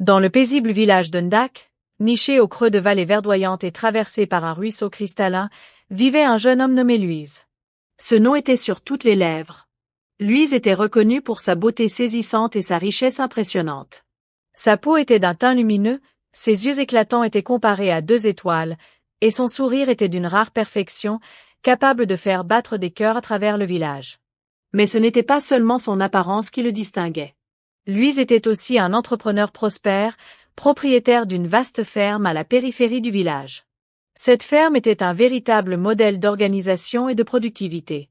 Dans le paisible village de Ndak, niché au creux de vallées verdoyantes et traversé par un ruisseau cristallin, vivait un jeune homme nommé Louise. Ce nom était sur toutes les lèvres. Louise était reconnue pour sa beauté saisissante et sa richesse impressionnante. Sa peau était d'un teint lumineux, ses yeux éclatants étaient comparés à 2 étoiles, et son sourire était d'une rare perfection, capable de faire battre des cœurs à travers le village. Mais ce n'était pas seulement son apparence qui le distinguait. Louise était aussi un entrepreneur prospère, propriétaire d'une vaste ferme à la périphérie du village. Cette ferme était un véritable modèle d'organisation et de productivité.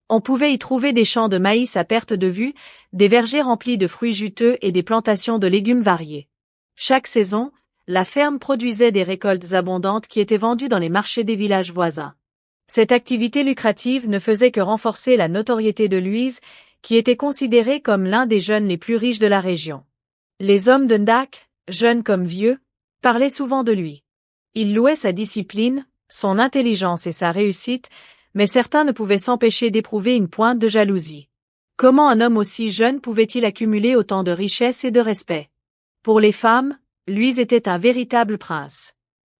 On pouvait y trouver des champs de maïs à perte de vue, des vergers remplis de fruits juteux et des plantations de légumes variés. Chaque saison, la ferme produisait des récoltes abondantes qui étaient vendues dans les marchés des villages voisins. Cette activité lucrative ne faisait que renforcer la notoriété de Louise, qui était considéré comme l'un des jeunes les plus riches de la région. Les hommes de Ndak, jeunes comme vieux, parlaient souvent de lui. Ils louaient sa discipline, son intelligence et sa réussite, mais certains ne pouvaient s'empêcher d'éprouver une pointe de jalousie. Comment un homme aussi jeune pouvait-il accumuler autant de richesses et de respect? Pour les femmes, Louise était un véritable prince.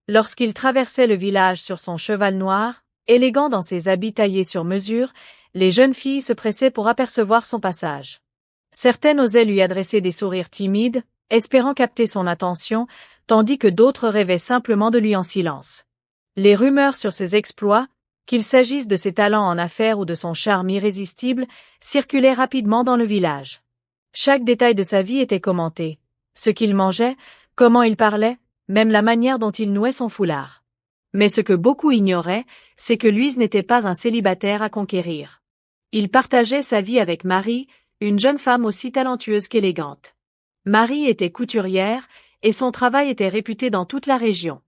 Lorsqu'il traversait le village sur son cheval noir, élégant dans ses habits taillés sur mesure, les jeunes filles se pressaient pour apercevoir son passage. Certaines osaient lui adresser des sourires timides, espérant capter son attention, tandis que d'autres rêvaient simplement de lui en silence. Les rumeurs sur ses exploits, qu'il s'agisse de ses talents en affaires ou de son charme irrésistible, circulaient rapidement dans le village. Chaque détail de sa vie était commenté. Ce qu'il mangeait, comment il parlait, même la manière dont il nouait son foulard. Mais ce que beaucoup ignoraient, c'est que Louise n'était pas un célibataire à conquérir. Il partageait sa vie avec Marie, une jeune femme aussi talentueuse qu'élégante. Marie était couturière, et son travail était réputé dans toute la région.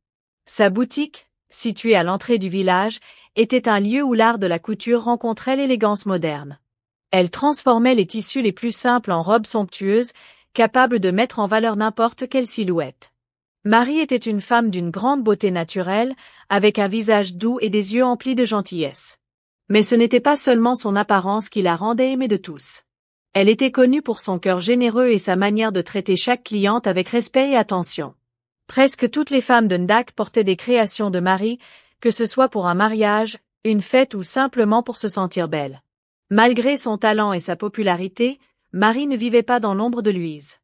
Sa boutique, située à l'entrée du village, était un lieu où l'art de la couture rencontrait l'élégance moderne. Elle transformait les tissus les plus simples en robes somptueuses, capables de mettre en valeur n'importe quelle silhouette. Marie était une femme d'une grande beauté naturelle, avec un visage doux et des yeux emplis de gentillesse. Mais ce n'était pas seulement son apparence qui la rendait aimée de tous. Elle était connue pour son cœur généreux et sa manière de traiter chaque cliente avec respect et attention. Presque toutes les femmes de Ndak portaient des créations de Marie, que ce soit pour un mariage, une fête ou simplement pour se sentir belle. Malgré son talent et sa popularité, Marie ne vivait pas dans l'ombre de Louise.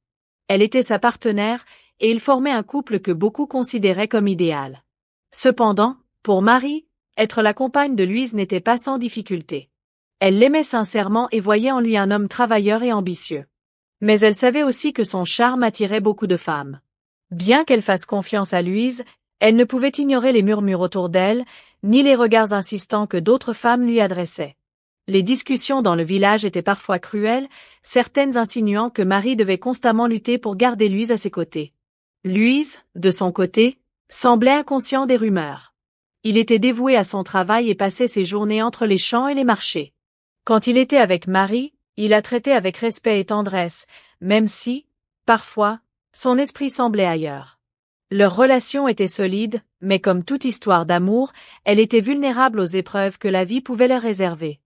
Elle était sa partenaire, et ils formaient un couple que beaucoup considéraient comme idéal. Cependant, pour Marie, être la compagne de Louise n'était pas sans difficulté. Elle l'aimait sincèrement et voyait en lui un homme travailleur et ambitieux. Mais elle savait aussi que son charme attirait beaucoup de femmes. Bien qu'elle fasse confiance à Louise, elle ne pouvait ignorer les murmures autour d'elle, ni les regards insistants que d'autres femmes lui adressaient. Les discussions dans le village étaient parfois cruelles, certaines insinuant que Marie devait constamment lutter pour garder Louise à ses côtés. Louise, de son côté, semblait inconscient des rumeurs. Il était dévoué à son travail et passait ses journées entre les champs et les marchés. Quand il était avec Marie, il la traitait avec respect et tendresse, même si, parfois, son esprit semblait ailleurs. Leur relation était solide, mais comme toute histoire d'amour, elle était vulnérable aux épreuves que la vie pouvait leur réserver.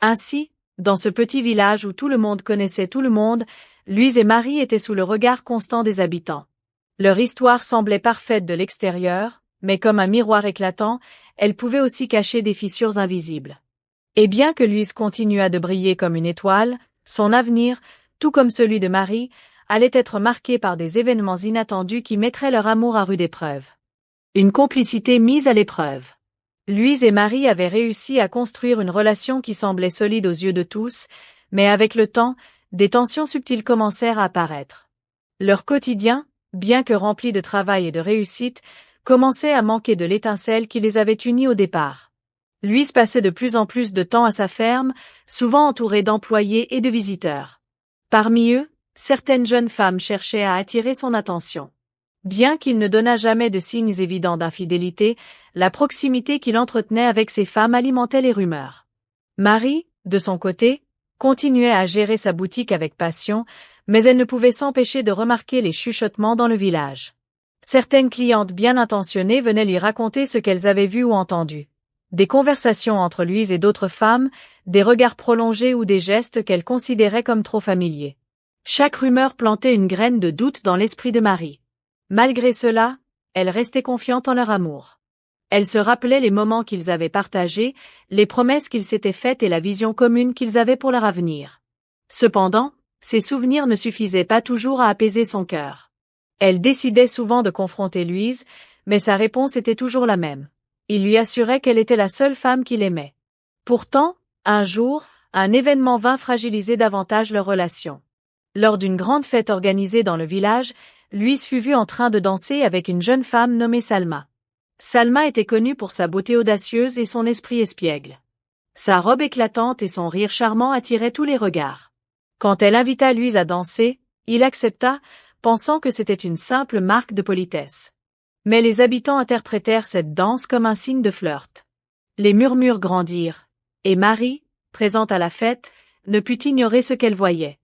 Ainsi, dans ce petit village où tout le monde connaissait tout le monde, Louise et Marie étaient sous le regard constant des habitants. Leur histoire semblait parfaite de l'extérieur, mais comme un miroir éclatant, elle pouvait aussi cacher des fissures invisibles. Et bien que Louise continuât de briller comme une étoile, son avenir, tout comme celui de Marie, allait être marqué par des événements inattendus qui mettraient leur amour à rude épreuve. Une complicité mise à l'épreuve. Louise et Marie avaient réussi à construire une relation qui semblait solide aux yeux de tous, mais avec le temps, des tensions subtiles commencèrent à apparaître. Leur quotidien, bien que rempli de travail et de réussite, commençait à manquer de l'étincelle qui les avait unis au départ. Louise passait de plus en plus de temps à sa ferme, souvent entourée d'employés et de visiteurs. Parmi eux, certaines jeunes femmes cherchaient à attirer son attention. Bien qu'il ne donnât jamais de signes évidents d'infidélité, la proximité qu'il entretenait avec ces femmes alimentait les rumeurs. Marie, de son côté, continuait à gérer sa boutique avec passion, mais elle ne pouvait s'empêcher de remarquer les chuchotements dans le village. Certaines clientes bien intentionnées venaient lui raconter ce qu'elles avaient vu ou entendu. Des conversations entre Louise et d'autres femmes, des regards prolongés ou des gestes qu'elle considérait comme trop familiers. Chaque rumeur plantait une graine de doute dans l'esprit de Marie. Malgré cela, elle restait confiante en leur amour. Elle se rappelait les moments qu'ils avaient partagés, les promesses qu'ils s'étaient faites et la vision commune qu'ils avaient pour leur avenir. Cependant, ces souvenirs ne suffisaient pas toujours à apaiser son cœur. Elle décidait souvent de confronter Louise, mais sa réponse était toujours la même. Il lui assurait qu'elle était la seule femme qu'il aimait. Pourtant, un jour, un événement vint fragiliser davantage leur relation. Lors d'une grande fête organisée dans le village, Louise fut vue en train de danser avec une jeune femme nommée Salma. Salma était connue pour sa beauté audacieuse et son esprit espiègle. Sa robe éclatante et son rire charmant attiraient tous les regards. Quand elle invita Louise à danser, il accepta, pensant que c'était une simple marque de politesse. Mais les habitants interprétèrent cette danse comme un signe de flirt. Les murmures grandirent, et Marie, présente à la fête, ne put ignorer ce qu'elle voyait.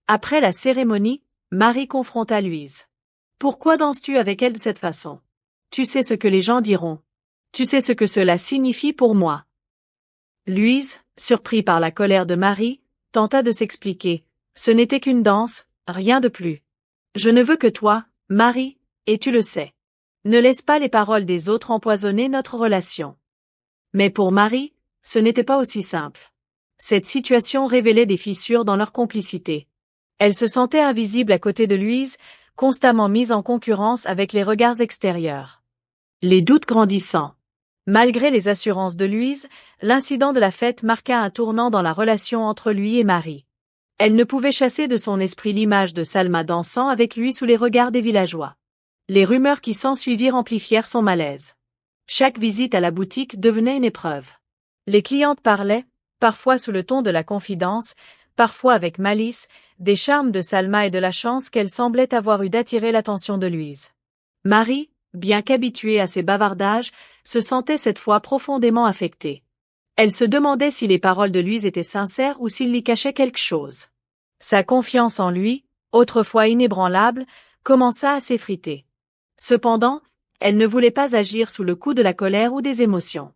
Après la cérémonie, Marie confronta Louise. « Pourquoi danses-tu avec elle de cette façon? Tu sais ce que les gens diront. Tu sais ce que cela signifie pour moi. » Louise, surpris par la colère de Marie, tenta de s'expliquer. « Ce n'était qu'une danse, rien de plus. Je ne veux que toi, Marie, et tu le sais. Ne laisse pas les paroles des autres empoisonner notre relation. » Mais pour Marie, ce n'était pas aussi simple. Cette situation révélait des fissures dans leur complicité. Elle se sentait invisible à côté de Louise, constamment mise en concurrence avec les regards extérieurs. Les doutes grandissant. Malgré les assurances de Louise, l'incident de la fête marqua un tournant dans la relation entre lui et Marie. Elle ne pouvait chasser de son esprit l'image de Salma dansant avec lui sous les regards des villageois. Les rumeurs qui s'ensuivirent amplifièrent son malaise. Chaque visite à la boutique devenait une épreuve. Les clientes parlaient, parfois sous le ton de la confidence, parfois avec malice, des charmes de Salma et de la chance qu'elle semblait avoir eu d'attirer l'attention de Louise. Marie, bien qu'habituée à ces bavardages, se sentait cette fois profondément affectée. Elle se demandait si les paroles de Louise étaient sincères ou s'il y cachait quelque chose. Sa confiance en lui, autrefois inébranlable, commença à s'effriter. Cependant, elle ne voulait pas agir sous le coup de la colère ou des émotions.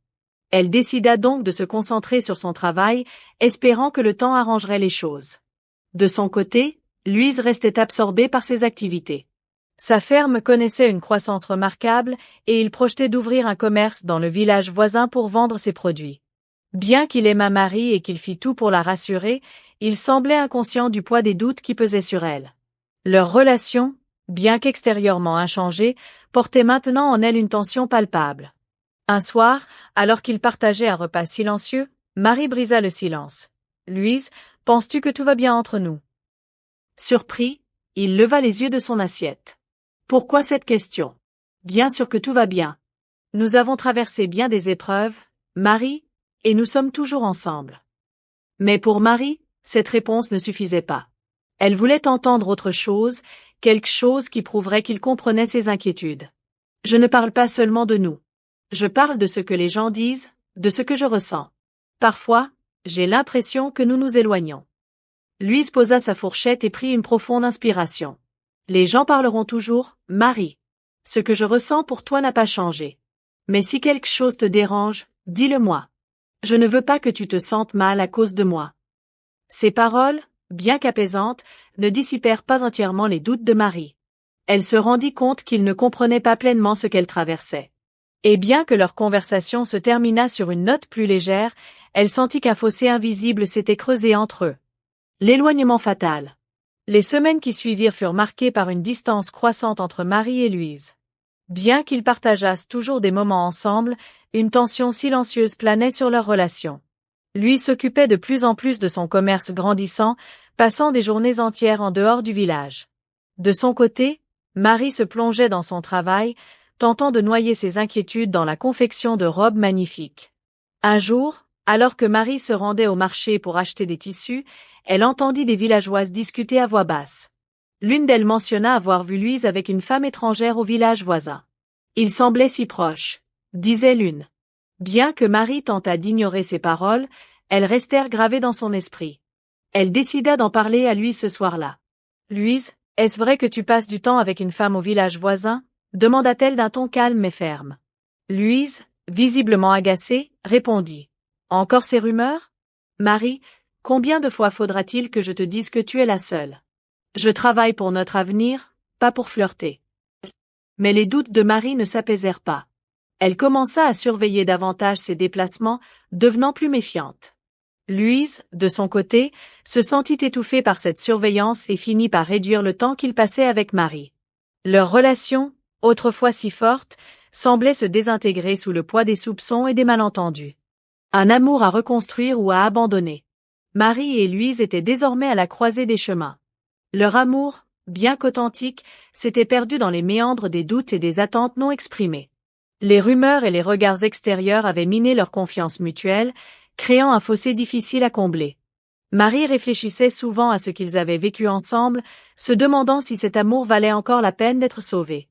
Elle décida donc de se concentrer sur son travail, espérant que le temps arrangerait les choses. De son côté, Louise restait absorbée par ses activités. Sa ferme connaissait une croissance remarquable et il projetait d'ouvrir un commerce dans le village voisin pour vendre ses produits. Bien qu'il aimât Marie et qu'il fît tout pour la rassurer, il semblait inconscient du poids des doutes qui pesaient sur elle. Leur relation, bien qu'extérieurement inchangée, portait maintenant en elle une tension palpable. Un soir, alors qu'ils partageaient un repas silencieux, Marie brisa le silence. « Louise, penses-tu que tout va bien entre nous? » Surpris, il leva les yeux de son assiette. « Pourquoi cette question? Bien sûr que tout va bien. Nous avons traversé bien des épreuves, Marie, et nous sommes toujours ensemble. » Mais pour Marie, cette réponse ne suffisait pas. Elle voulait entendre autre chose, quelque chose qui prouverait qu'il comprenait ses inquiétudes. « Je ne parle pas seulement de nous. Je parle de ce que les gens disent, de ce que je ressens. Parfois, j'ai l'impression que nous nous éloignons. » Louise posa sa fourchette et prit une profonde inspiration. « Les gens parleront toujours, Marie. Ce que je ressens pour toi n'a pas changé. Mais si quelque chose te dérange, dis-le-moi. Je ne veux pas que tu te sentes mal à cause de moi. » Ces paroles, bien qu'apaisantes, ne dissipèrent pas entièrement les doutes de Marie. Elle se rendit compte qu'il ne comprenait pas pleinement ce qu'elle traversait. Et bien que leur conversation se terminât sur une note plus légère, elle sentit qu'un fossé invisible s'était creusé entre eux. L'éloignement fatal. Les semaines qui suivirent furent marquées par une distance croissante entre Marie et Louise. Bien qu'ils partageassent toujours des moments ensemble, une tension silencieuse planait sur leur relation. Lui s'occupait de plus en plus de son commerce grandissant, passant des journées entières en dehors du village. De son côté, Marie se plongeait dans son travail, tentant de noyer ses inquiétudes dans la confection de robes magnifiques. Un jour, alors que Marie se rendait au marché pour acheter des tissus, elle entendit des villageoises discuter à voix basse. L'une d'elles mentionna avoir vu Louise avec une femme étrangère au village voisin. « Ils semblaient si proches », disait l'une. Bien que Marie tentât d'ignorer ces paroles, elles restèrent gravées dans son esprit. Elle décida d'en parler à Louise ce soir-là. « Louise, est-ce vrai que tu passes du temps avec une femme au village voisin ?» demanda-t-elle d'un ton calme mais ferme. Louise, visiblement agacée, répondit. « Encore ces rumeurs? Marie, combien de fois faudra-t-il que je te dise que tu es la seule? Je travaille pour notre avenir, pas pour flirter. Mais les doutes de Marie ne s'apaisèrent pas. Elle commença à surveiller davantage ses déplacements, devenant plus méfiante. Louise, de son côté, se sentit étouffée par cette surveillance et finit par réduire le temps qu'il passait avec Marie. Leur relation, autrefois si forte, semblait se désintégrer sous le poids des soupçons et des malentendus. Un amour à reconstruire ou à abandonner. Marie et Louise étaient désormais à la croisée des chemins. Leur amour, bien qu'authentique, s'était perdu dans les méandres des doutes et des attentes non exprimées. Les rumeurs et les regards extérieurs avaient miné leur confiance mutuelle, créant un fossé difficile à combler. Marie réfléchissait souvent à ce qu'ils avaient vécu ensemble, se demandant si cet amour valait encore la peine d'être sauvé.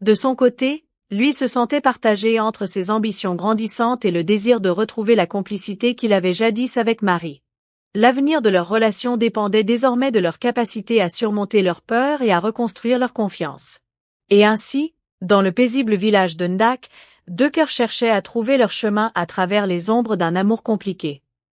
De son côté, lui se sentait partagé entre ses ambitions grandissantes et le désir de retrouver la complicité qu'il avait jadis avec Marie. L'avenir de leur relation dépendait désormais de leur capacité à surmonter leurs peurs et à reconstruire leur confiance. Et ainsi, dans le paisible village de Ndak, deux cœurs cherchaient à trouver leur chemin à travers les ombres d'un amour compliqué.